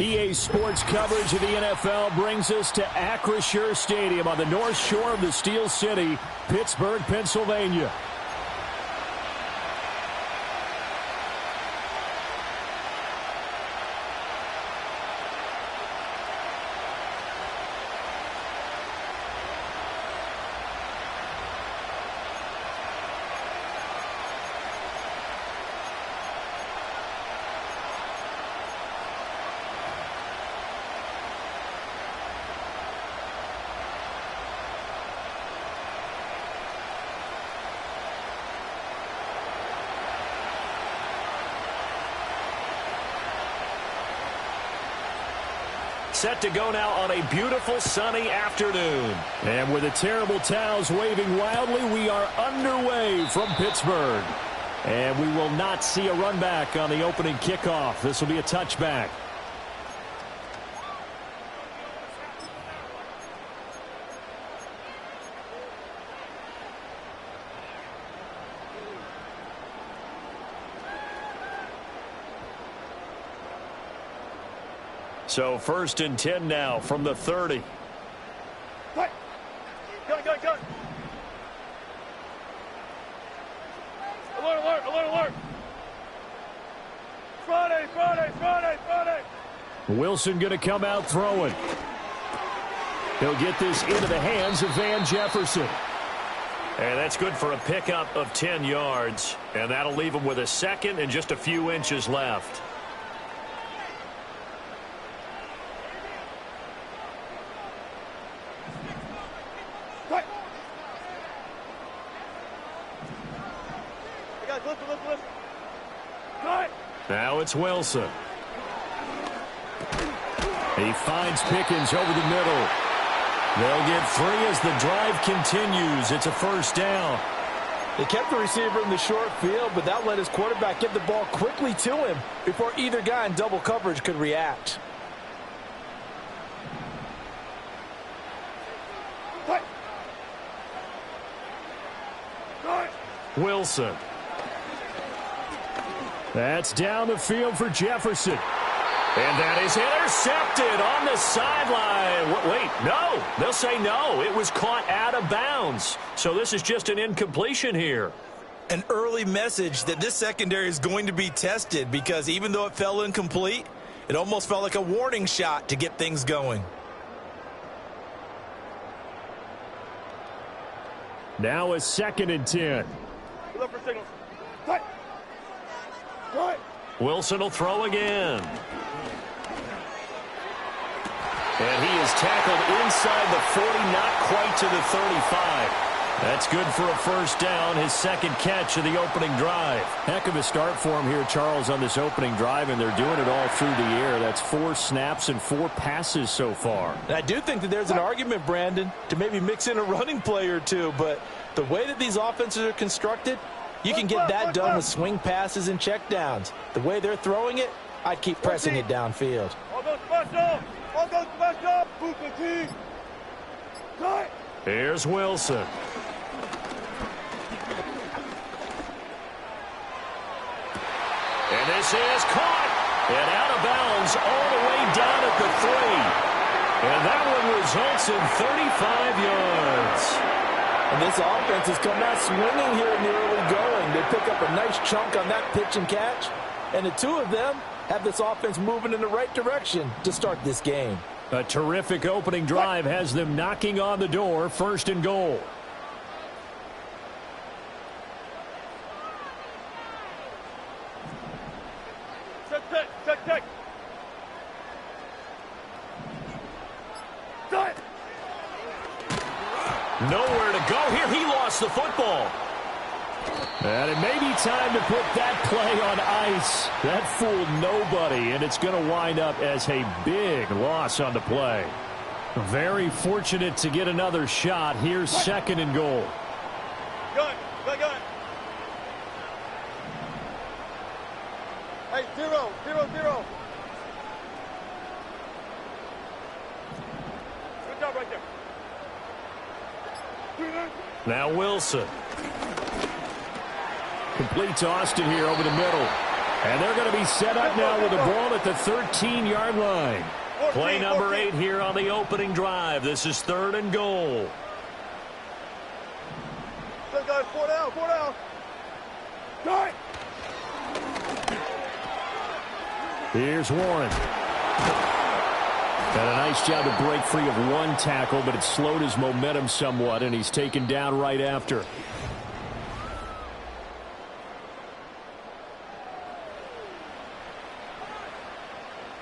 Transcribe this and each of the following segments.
EA Sports coverage of the NFL brings us to Acrisure Stadium on the north shore of the Steel City, Pittsburgh, Pennsylvania. Set to go now on a beautiful sunny afternoon. And with the terrible towels waving wildly, we are underway from Pittsburgh. And we will not see a run back on the opening kickoff. This will be a touchback. So 1st and 10 now from the 30. Go, go, go. Alert, alert, alert, alert. Friday, Friday, Friday, Friday. Wilson going to come out throwing. He'll get this into the hands of Van Jefferson. And that's good for a pickup of 10 yards. And that'll leave him with a second and just a few inches left. Now it's Wilson. He finds Pickens over the middle. They'll get 3 as the drive continues. It's a first down. They kept the receiver in the short field, but that let his quarterback get the ball quickly to him before either guy in double coverage could react. Wilson. That's down the field for Jefferson. And that is intercepted on the sideline. Wait, no. They'll say no. It was caught out of bounds. So this is just an incompletion here. An early message that this secondary is going to be tested because even though it fell incomplete, it almost felt like a warning shot to get things going. Now a 2nd and 10. Look for signals. Wilson will throw again. And he is tackled inside the 40, not quite to the 35. That's good for a first down, his second catch of the opening drive. Heck of a start for him here, Charles, on this opening drive, and they're doing it all through the air. That's 4 snaps and 4 passes so far. And I do think that there's an argument, Brandon, to maybe mix in a running play or two, but the way that these offenses are constructed, you can get that done with swing passes and checkdowns. The way they're throwing it, I'd keep pressing it downfield. Here's Wilson. And this is caught and out of bounds all the way down at the 3. And that one results in 35 yards. And this offense has come out swinging here in the early going. They pick up a nice chunk on that pitch and catch. And the two of them have this offense moving in the right direction to start this game. A terrific opening drive has them knocking on the door, 1st and goal. Check. Nowhere to go here. He lost the football. And it may be time to put that play on ice. That fooled nobody, and it's going to wind up as a big loss on the play. Very fortunate to get another shot. Here's 2nd and goal. Go. Hey, 0. Good job right there. Now Wilson. Complete to Austin here over the middle. And they're going to be set up now with the ball at the 13-yard line. Play number 8 here on the opening drive. This is 3rd and goal. Good guys, 4 down, 4 down. Go. Here's Warren. Got a nice job to break free of one tackle, but it slowed his momentum somewhat, and he's taken down right after.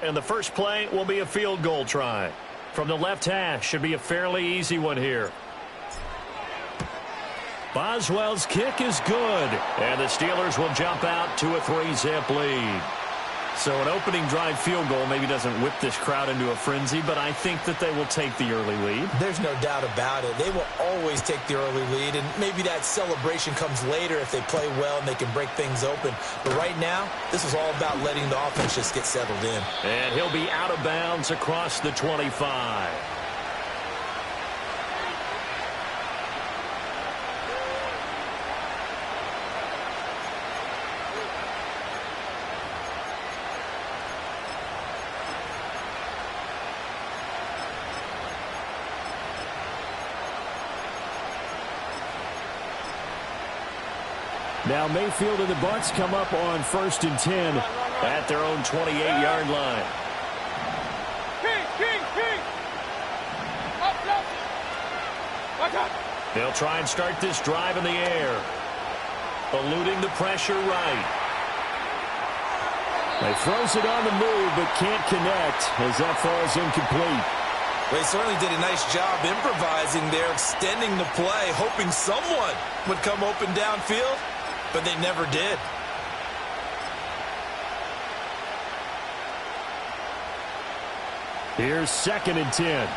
And the first play will be a field goal try. From the left hash, should be a fairly easy one here. Boswell's kick is good, and the Steelers will jump out to a 3-zip lead. So an opening drive field goal maybe doesn't whip this crowd into a frenzy, but I think that they will take the early lead. There's no doubt about it. They will always take the early lead, and maybe that celebration comes later if they play well and they can break things open. But right now, this is all about letting the offense just get settled in. And he'll be out of bounds across the 25. Now Mayfield and the Bucs come up on 1st and 10 at their own 28-yard line. King. Up. Watch out. They'll try and start this drive in the air. Eluding the pressure right. They throws it on the move but can't connect as that falls incomplete. They certainly did a nice job improvising there, extending the play, hoping someone would come open downfield. But they never did. Here's 2nd and 10.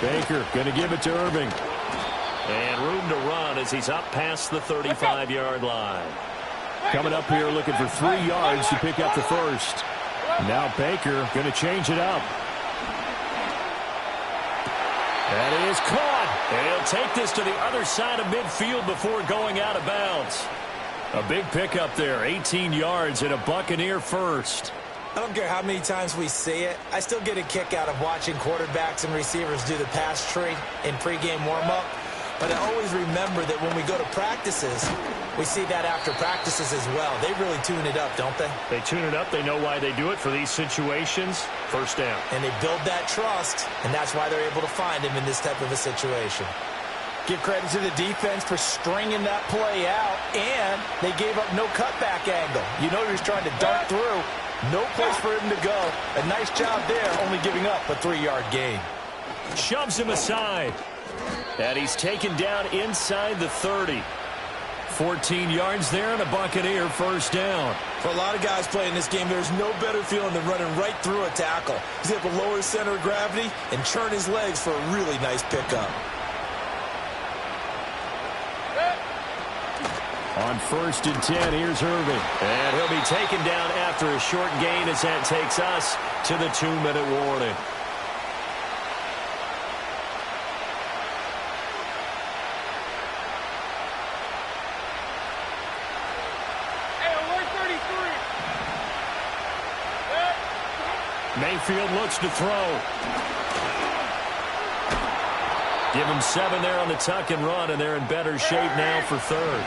Baker going to give it to Irving. And room to run as he's up past the 35-yard line. Coming up here looking for 3 yards to pick up the first. Now Baker going to change it up. That is caught. And he'll take this to the other side of midfield before going out of bounds. A big pickup there, 18 yards and a Buccaneer first. I don't care how many times we see it. I still get a kick out of watching quarterbacks and receivers do the pass tree in pregame warm-up. But I always remember that when we go to practices, we see that after practices as well. They really tune it up, don't they? They tune it up. They know why they do it for these situations. First down. And they build that trust, and that's why they're able to find him in this type of a situation. Give credit to the defense for stringing that play out, and they gave up no cutback angle. You know he was trying to dart through. No place for him to go. A nice job there, only giving up a 3-yard gain. Shoves him aside. And he's taken down inside the 30. 14 yards there and a Buccaneer first down. For a lot of guys playing this game, there's no better feeling than running right through a tackle. He's able to lower his center of gravity and churn his legs for a really nice pickup. On 1st and 10, here's Irving. And he'll be taken down after a short gain as that takes us to the 2-minute warning. Mayfield looks to throw. Give him 7 there on the tuck and run, and they're in better shape now for 3rd.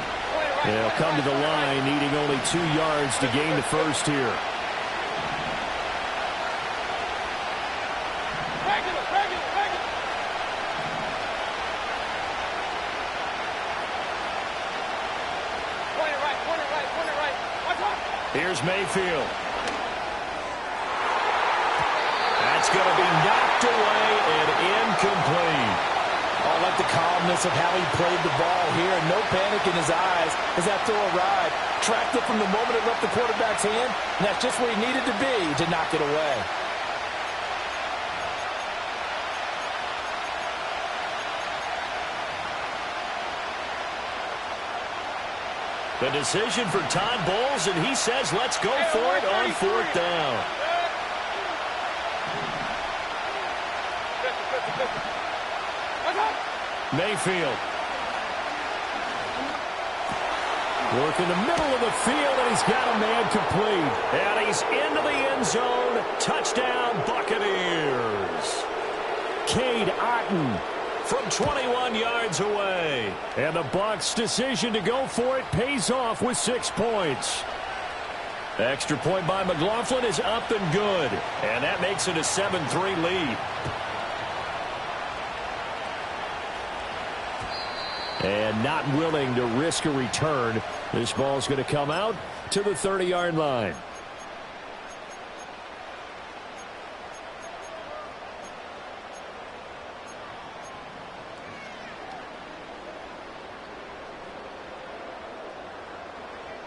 They'll come to the line, needing only 2 yards to gain the first here. Here's Mayfield. That's going to be knocked away and incomplete. I like the calmness of how he played the ball here. No panic in his eyes as that throw arrived. Tracked it from the moment it left the quarterback's hand, and that's just where he needed to be to knock it away. The decision for Todd Bowles, and he says let's go for it on 4th down. Mayfield. Working the middle of the field, and he's got a man complete. And he's into the end zone. Touchdown, Buccaneers. Cade Otton from 21 yards away. And the Bucs' decision to go for it pays off with 6 points. Extra point by McLaughlin is up and good. And that makes it a 7-3 lead. And not willing to risk a return. This ball's going to come out to the 30-yard line.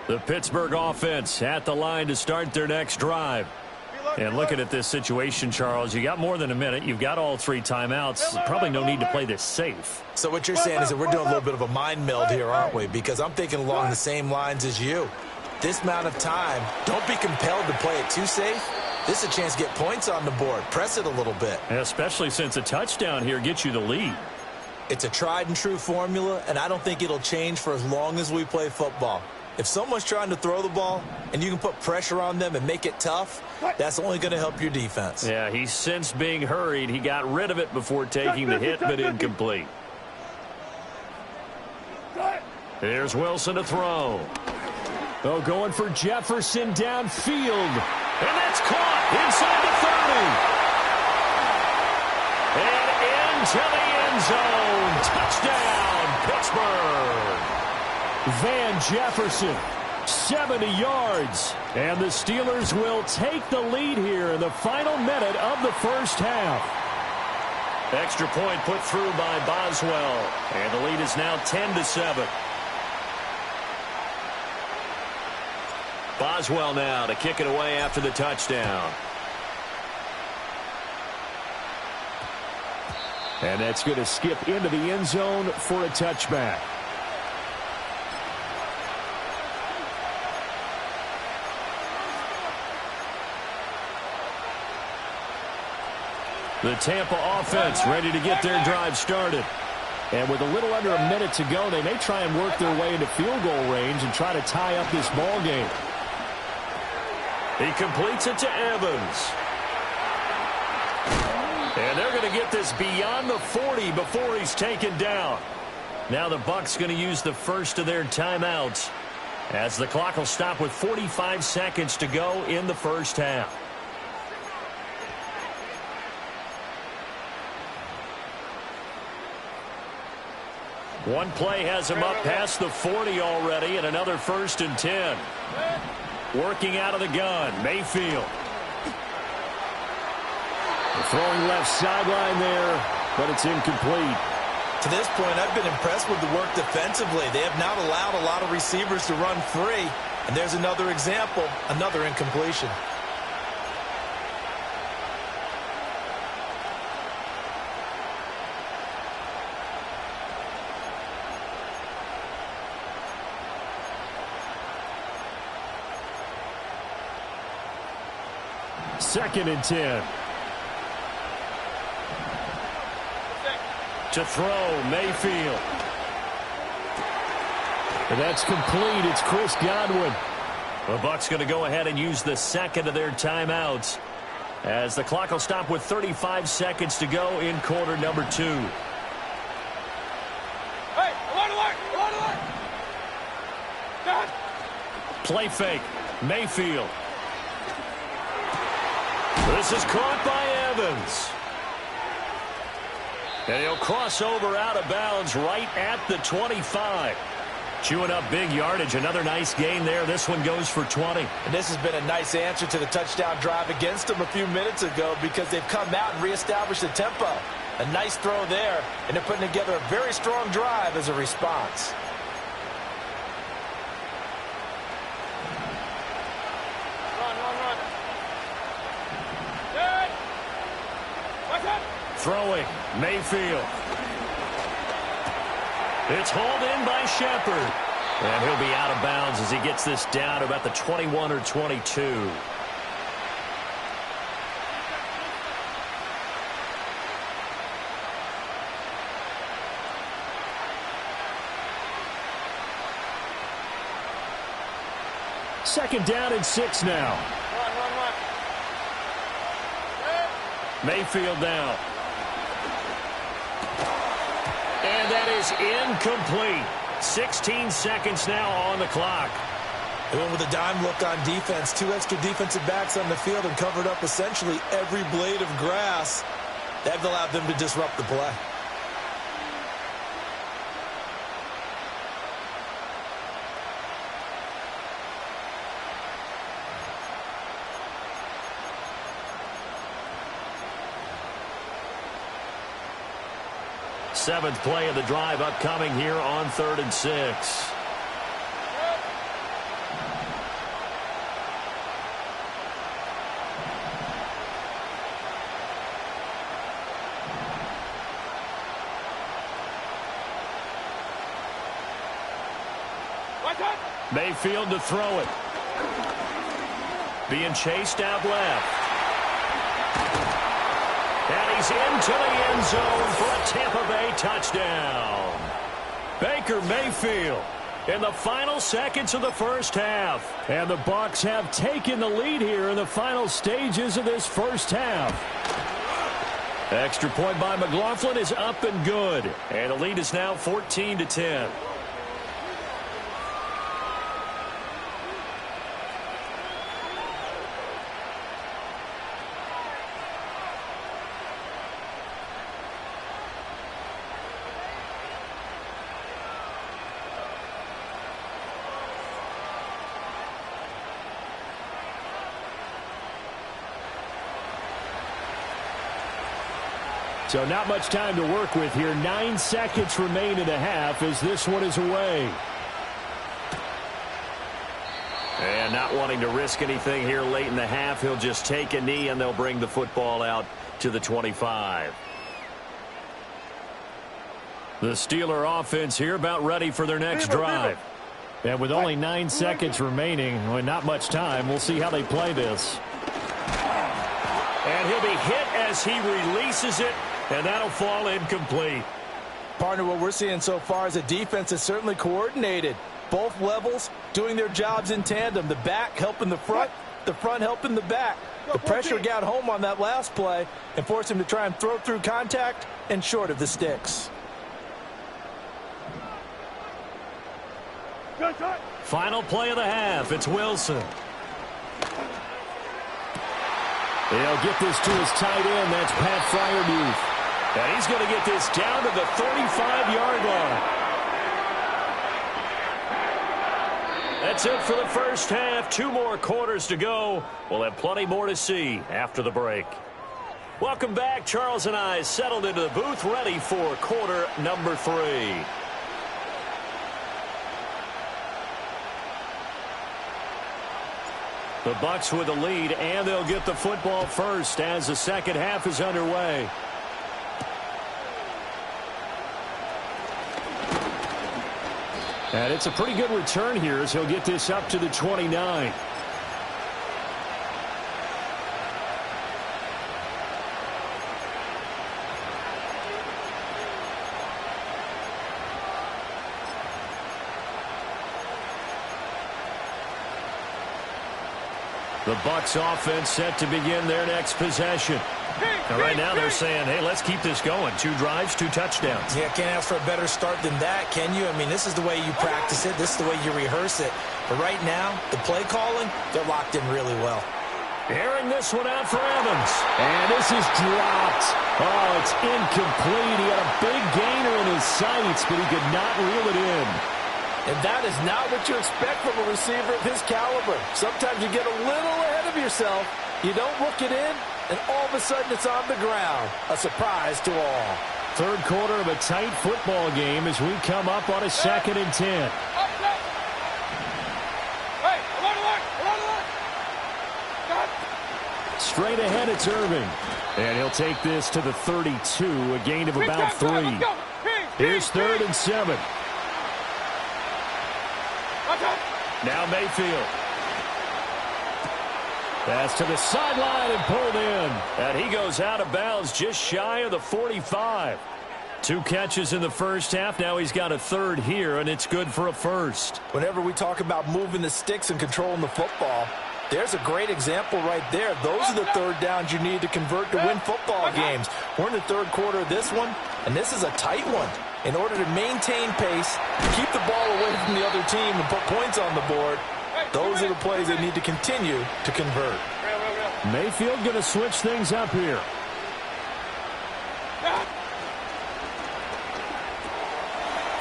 The Pittsburgh offense at the line to start their next drive. And looking at this situation, Charles, you got more than a minute. You've got all 3 timeouts. Probably no need to play this safe. So what you're saying is that we're doing a little bit of a mind meld here, aren't we? Because I'm thinking along the same lines as you. This amount of time, don't be compelled to play it too safe. This is a chance to get points on the board. Press it a little bit. Especially since a touchdown here gets you the lead. It's a tried and true formula, and I don't think it'll change for as long as we play football. If someone's trying to throw the ball and you can put pressure on them and make it tough, that's only going to help your defense. Yeah, he's since being hurried. He got rid of it before taking the hit, but incomplete. Here's Wilson to throw. Oh, going for Jefferson downfield. And that's caught inside the 30. And into the end zone. Touchdown, Pittsburgh. Van Jefferson, 70 yards. And the Steelers will take the lead here in the final minute of the first half. Extra point put through by Boswell. And the lead is now 10-7. Boswell now to kick it away after the touchdown. And that's going to skip into the end zone for a touchback. The Tampa offense ready to get their drive started. And with a little under a minute to go, they may try and work their way into field goal range and try to tie up this ball game. He completes it to Evans. And they're going to get this beyond the 40 before he's taken down. Now the Bucs going to use the first of their timeouts as the clock will stop with 45 seconds to go in the first half. One play has him up past the 40 already, and another 1st and 10. Working out of the gun, Mayfield. Throwing left sideline there, but it's incomplete. To this point, I've been impressed with the work defensively. They have not allowed a lot of receivers to run free. And there's another example, another incompletion. Second and 10. To throw, Mayfield. And that's complete. It's Chris Godwin. The Bucs going to go ahead and use the second of their timeouts as the clock will stop with 35 seconds to go in quarter number 2. Hey, alert! Play fake, Mayfield. This is caught by Evans. And he'll cross over out of bounds right at the 25. Chewing up big yardage. Another nice gain there. This one goes for 20. And this has been a nice answer to the touchdown drive against them a few minutes ago because they've come out and reestablished the tempo. A nice throw there, and they're putting together a very strong drive as a response. Run. Good. Watch out. Throwing, Mayfield. It's hauled in by Shepard. And he'll be out of bounds as he gets this down to about the 21 or 22. 2nd down and 6 now. Mayfield now. And that is incomplete. 16 seconds now on the clock. They went with a dime look on defense. 2 extra defensive backs on the field and covered up essentially every blade of grass. That allowed them to disrupt the play. Seventh play of the drive upcoming here on 3rd and 6. Mayfield to throw it. Being chased out left. And he's into the end zone for a Tampa Bay touchdown. Baker Mayfield in the final seconds of the first half. And the Bucs have taken the lead here in the final stages of this first half. Extra point by McLaughlin is up and good. And the lead is now 14-10. So not much time to work with here. 9 seconds remain in the half as this one is away. And not wanting to risk anything here late in the half, he'll just take a knee and they'll bring the football out to the 25. The Steeler offense here about ready for their next drive. And with only 9 seconds remaining, well, not much time, we'll see how they play this. And he'll be hit as he releases it. And that'll fall incomplete. Partner, what we're seeing so far is a defense that's certainly coordinated. Both levels doing their jobs in tandem. The back helping the front helping the back. The pressure got home on that last play and forced him to try and throw through contact and short of the sticks. Final play of the half. It's Wilson. He'll get this to his tight end. That's Pat Freiermuth. And he's going to get this down to the 35-yard line. That's it for the first half. 2 more quarters to go. We'll have plenty more to see after the break. Welcome back. Charles and I settled into the booth, ready for quarter number 3. The Bucs with the lead, and they'll get the football first as the second half is underway. And it's a pretty good return here as he'll get this up to the 29. The Bucs offense set to begin their next possession. And right now they're saying, hey, let's keep this going. 2 drives, 2 touchdowns. Yeah, can't ask for a better start than that, can you? I mean, this is the way you practice it. This is the way you rehearse it. But right now, the play calling, they're locked in really well. Airing this one out for Evans. And this is dropped. Oh, it's incomplete. He had a big gainer in his sights, but he could not reel it in. And that is not what you expect from a receiver of his caliber. Sometimes you get a little ahead of yourself. You don't look it in, and all of a sudden it's on the ground. A surprise to all. Third quarter of a tight football game as we come up on a 2nd and 10. Straight ahead, it's Irving. And he'll take this to the 32, a gain of about 3. Here's 3rd and 7. Now Mayfield. Pass to the sideline and pulled in. And he goes out of bounds just shy of the 45. 2 catches in the first half. Now he's got a third here, and it's good for a first. Whenever we talk about moving the sticks and controlling the football, there's a great example right there. Those are the third downs you need to convert to win football games. We're in the third quarter of this one, and this is a tight one. In order to maintain pace, keep the ball away from the other team, and put points on the board, those are the plays they need to continue to convert. Mayfield going to switch things up here.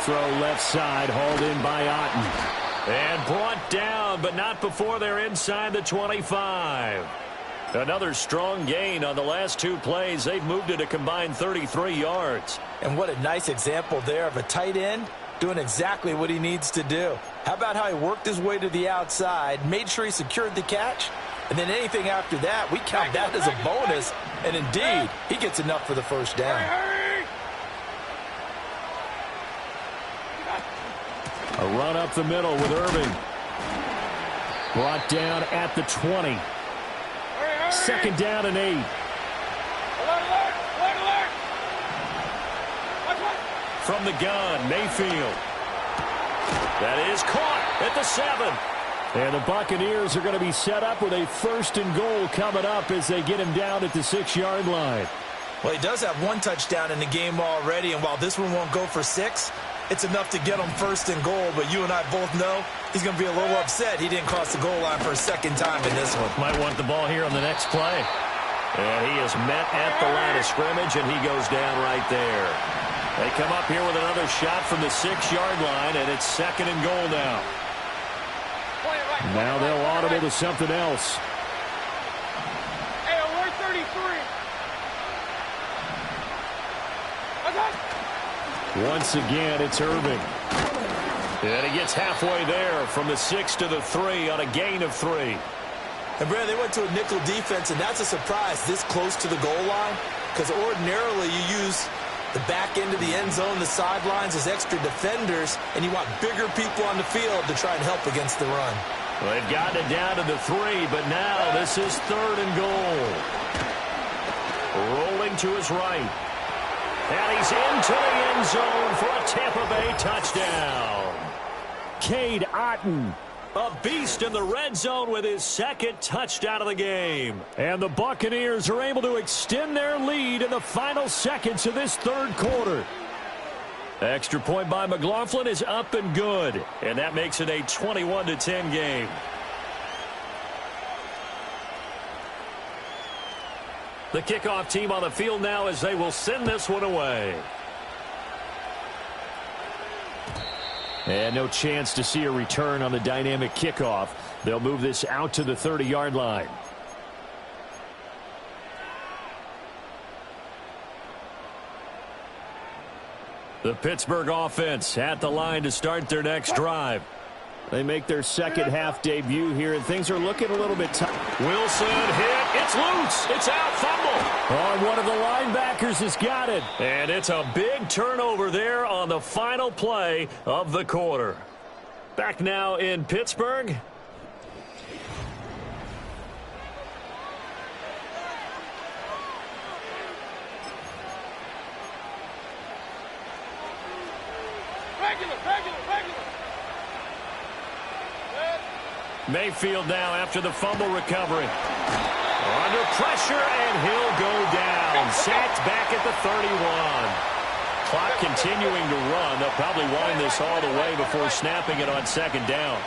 Throw left side, hauled in by Otten. And brought down, but not before they're inside the 25. Another strong gain on the last 2 plays. They've moved it a combined 33 yards. And what a nice example there of a tight end doing exactly what he needs to do. How about how he worked his way to the outside, made sure he secured the catch, and then anything after that, we count that as a bonus. And indeed, he gets enough for the first down. A run up the middle with Irving. Brought down at the 20. Second down and 8. From the gun, Mayfield. That is caught at the 7. And the Buccaneers are going to be set up with a 1st and goal coming up as they get him down at the 6-yard line. Well, he does have 1 touchdown in the game already, and while this one won't go for 6, it's enough to get him 1st and goal. But you and I both know he's going to be a little upset he didn't cross the goal line for a 2nd time in this one. Might want the ball here on the next play. And he is met at the line of scrimmage, and he goes down right there. They come up here with another shot from the 6-yard line, and it's 2nd and goal now. Now they'll audible to something else. Hey, alert 33. Once again, it's Irving. And he gets halfway there from the 6 to the 3 on a gain of 3. And, Brad, they went to a nickel defense, and that's a surprise this close to the goal line, because ordinarily you use the back end of the end zone, the sidelines as extra defenders, and you want bigger people on the field to try and help against the run. Well, they've gotten it down to the 3, but now this is 3rd and goal. Rolling to his right. And he's into the end zone for a Tampa Bay touchdown. Cade Otton, a beast in the red zone with his 2nd touchdown of the game. And the Buccaneers are able to extend their lead in the final seconds of this 3rd quarter. Extra point by McLaughlin is up and good. And that makes it a 21-10 game. The kickoff team on the field now as they will send this one away. And no chance to see a return on the dynamic kickoff. They'll move this out to the 30-yard line. The Pittsburgh offense at the line to start their next drive. They make their 2nd half debut here, and things are looking a little bit tough. Wilson hit. It's loose. It's out. Fumble. Oh, one of the linebackers has got it. And it's a big turnover there on the final play of the quarter. Back now in Pittsburgh. Mayfield now after the fumble recovery. Under pressure, and he'll go down. Sacked back at the 31. Clock continuing to run. They'll probably wind this all the way before snapping it on 2nd down.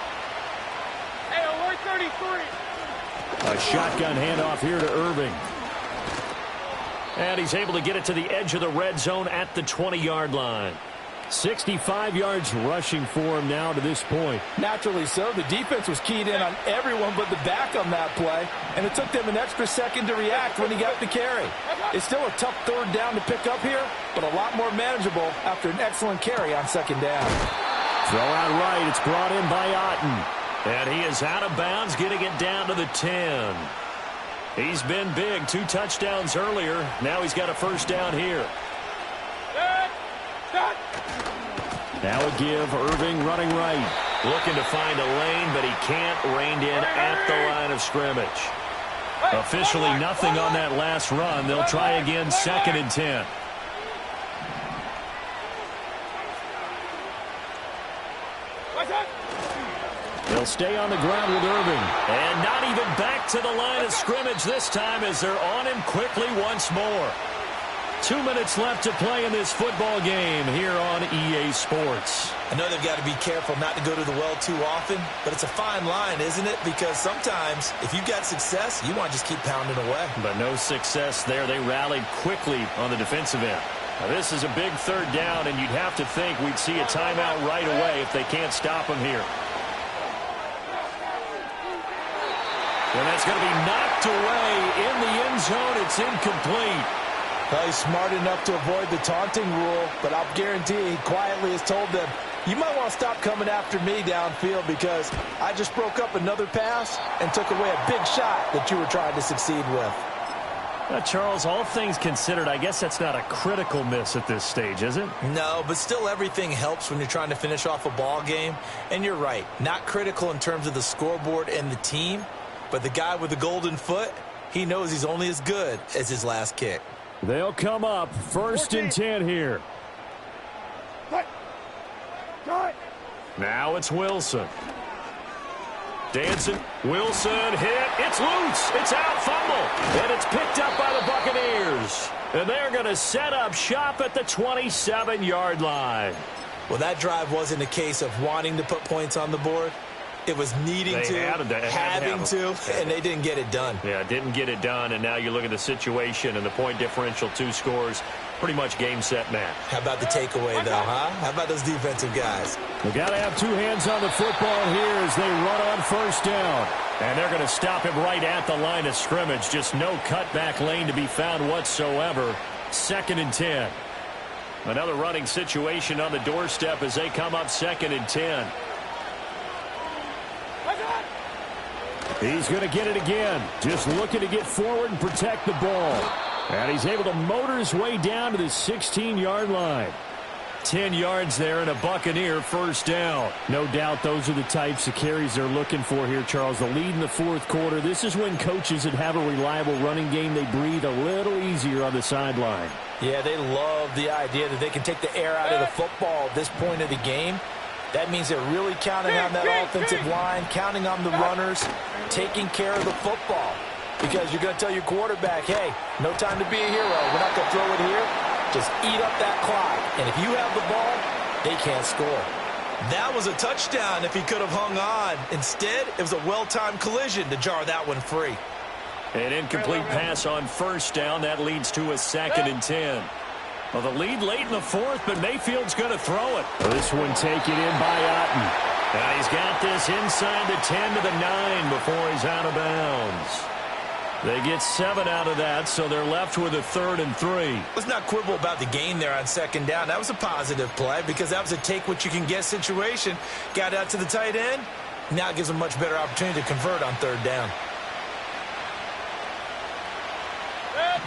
Hey, alert 33. A shotgun handoff here to Irving. And he's able to get it to the edge of the red zone at the 20-yard line. 65 yards rushing for him now to this point. Naturally so. The defense was keyed in on everyone but the back on that play, and it took them an extra second to react when he got the carry. It's still a tough 3rd down to pick up here, but a lot more manageable after an excellent carry on 2nd down. Throw out right. It's brought in by Otten. And he is out of bounds, getting it down to the 10. He's been big. 2 touchdowns earlier. Now he's got a 1st down here. Now a give. Irving running right. Looking to find a lane, but he can't. Reined in at the line of scrimmage. Officially nothing on that last run. They'll try again 2nd and 10. They'll stay on the ground with Irving. And not even back to the line of scrimmage this time as they're on him quickly once more. 2 minutes left to play in this football game here on EA Sports. I know they've got to be careful not to go to the well too often, but it's a fine line, isn't it? Because sometimes if you've got success, you want to just keep pounding away. But no success there. They rallied quickly on the defensive end. Now, this is a big third down, and you'd have to think we'd see a timeout right away if they can't stop him here. And that's going to be knocked away in the end zone. It's incomplete. Well, he's smart enough to avoid the taunting rule, but I'll guarantee he quietly has told them, you might want to stop coming after me downfield because I just broke up another pass and took away a big shot that you were trying to succeed with. Charles, all things considered, I guess that's not a critical miss at this stage, is it? No, but still everything helps when you're trying to finish off a ball game. And you're right, not critical in terms of the scoreboard and the team, but the guy with the golden foot, he knows he's only as good as his last kick. They'll come up first and 10 here. Now it's Wilson. Dancing. Wilson hit. It's loose. It's out. Fumble. And it's picked up by the Buccaneers. And they're going to set up shop at the 27-yard line. Well, that drive wasn't a case of wanting to put points on the board. It was needing having to, and they didn't get it done. Yeah, didn't get it done, and now you look at the situation and the point differential, 2 scores, pretty much game, set, match. How about the takeaway, though, huh? How about those defensive guys? They got to have 2 hands on the football here as they run on first down. And they're going to stop him right at the line of scrimmage. Just no cutback lane to be found whatsoever. 2nd and 10. Another running situation on the doorstep as they come up 2nd and 10. He's going to get it again. Just looking to get forward and protect the ball. And he's able to motor his way down to the 16-yard line. 10 yards there and a Buccaneer first down. No doubt those are the types of carries they're looking for here, Charles. The lead in the fourth quarter. This is when coaches that have a reliable running game, they breathe a little easier on the sideline. Yeah, they love the idea that they can take the air out of the football at this point of the game. That means they're really counting on that offensive line, counting on the runners, taking care of the football. Because you're going to tell your quarterback, hey, no time to be a hero. We're not going to throw it here. Just eat up that clock. And if you have the ball, they can't score. That was a touchdown if he could have hung on. Instead, it was a well-timed collision to jar that one free. An incomplete pass on first down. That leads to a 2nd and 10. Well, the lead late in the fourth, but Mayfield's going to throw it. This one taken in by Otten. And he's got this inside the 10 to the 9 before he's out of bounds. They get 7 out of that, so they're left with a 3rd and 3. Let's not quibble about the gain there on 2nd down. That was a positive play because that was a take-what-you-can-get situation. Got out to the tight end. Now it gives them a much better opportunity to convert on 3rd down. Run.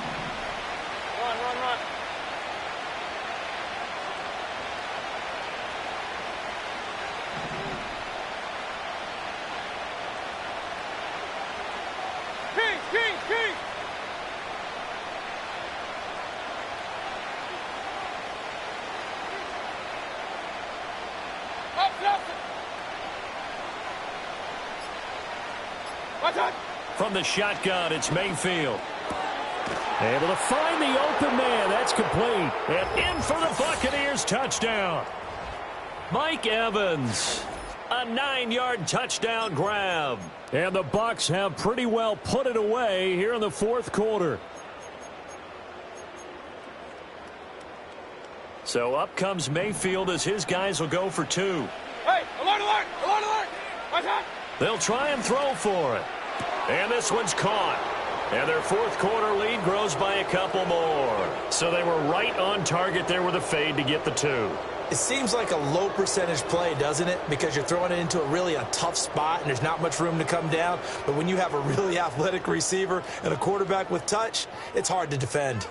King. From the shotgun, it's Mayfield. Able to find the open man. That's complete. And in for the Buccaneers touchdown. Mike Evans. A 9-yard touchdown grab. And the Bucs have pretty well put it away here in the fourth quarter. So up comes Mayfield as his guys will go for 2. Hey, alert! They'll try and throw for it. And this one's caught. And their fourth quarter lead grows by a couple more. So they were right on target there with a fade to get the 2. It seems like a low percentage play, doesn't it? Because you're throwing it into a tough spot and there's not much room to come down. But when you have a really athletic receiver and a quarterback with touch, it's hard to defend.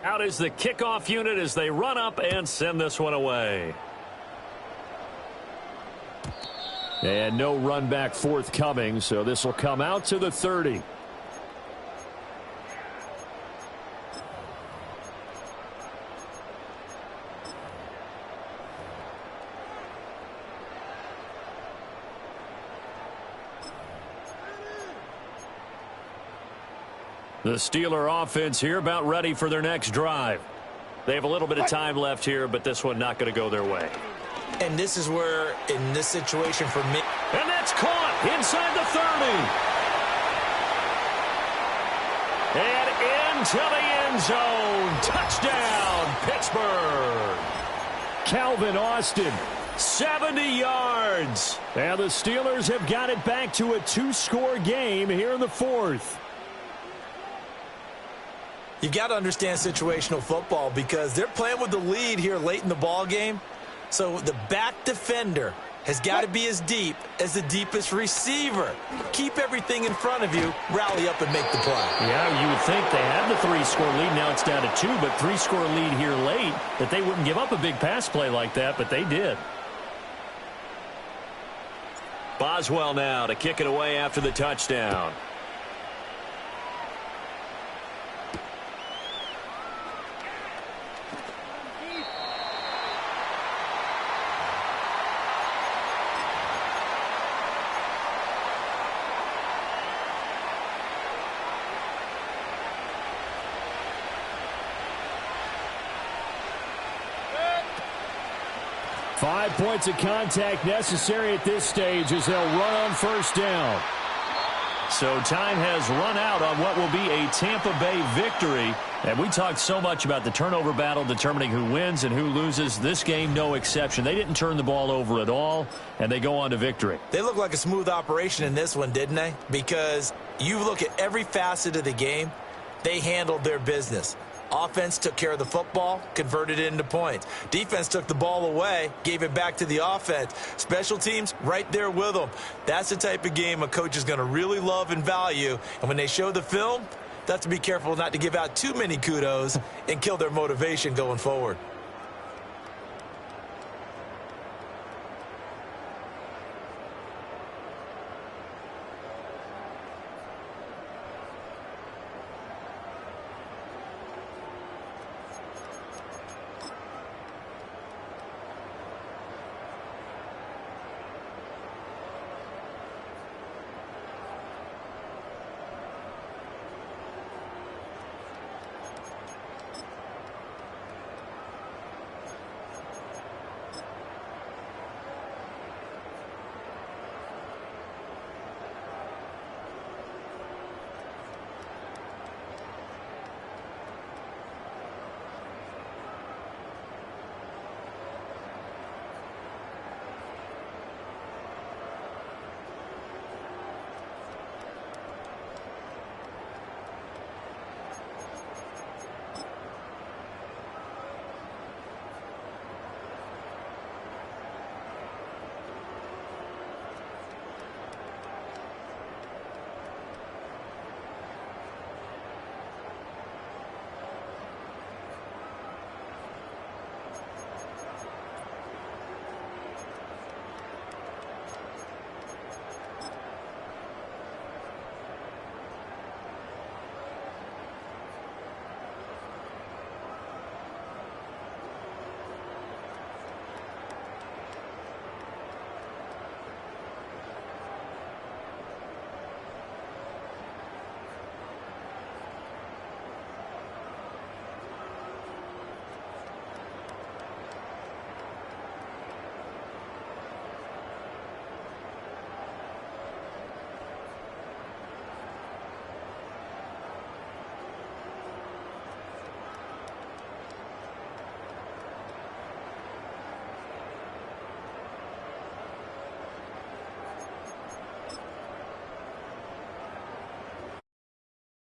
Out is the kickoff unit as they run up and send this one away. And no run back forthcoming, so this will come out to the 30. The Steeler offense here about ready for their next drive. They have a little bit of time left here, but this one not going to go their way. And this is where, in this situation for me. And that's caught inside the 30. And into the end zone. Touchdown, Pittsburgh. Calvin Austin, 70 yards. And the Steelers have got it back to a 2-score game here in the 4th. You've got to understand situational football because they're playing with the lead here late in the ball game. So the back defender has got to be as deep as the deepest receiver. Keep everything in front of you, rally up and make the play. Yeah, you would think they had the 3-score lead. Now it's down to 2, but 3-score lead here late, that they wouldn't give up a big pass play like that, but they did. Boswell now to kick it away after the touchdown. Five points of contact necessary at this stage as they'll run on first down. So time has run out on what will be a Tampa Bay victory. And we talked so much about the turnover battle determining who wins and who loses. This game, no exception. They didn't turn the ball over at all, and they go on to victory. They look like a smooth operation in this one, didn't they? Because you look at every facet of the game, they handled their business. Offense took care of the football, converted it into points. Defense took the ball away, gave it back to the offense. Special teams, right there with them. That's the type of game a coach is going to really love and value. And when they show the film, they have to be careful not to give out too many kudos and kill their motivation going forward.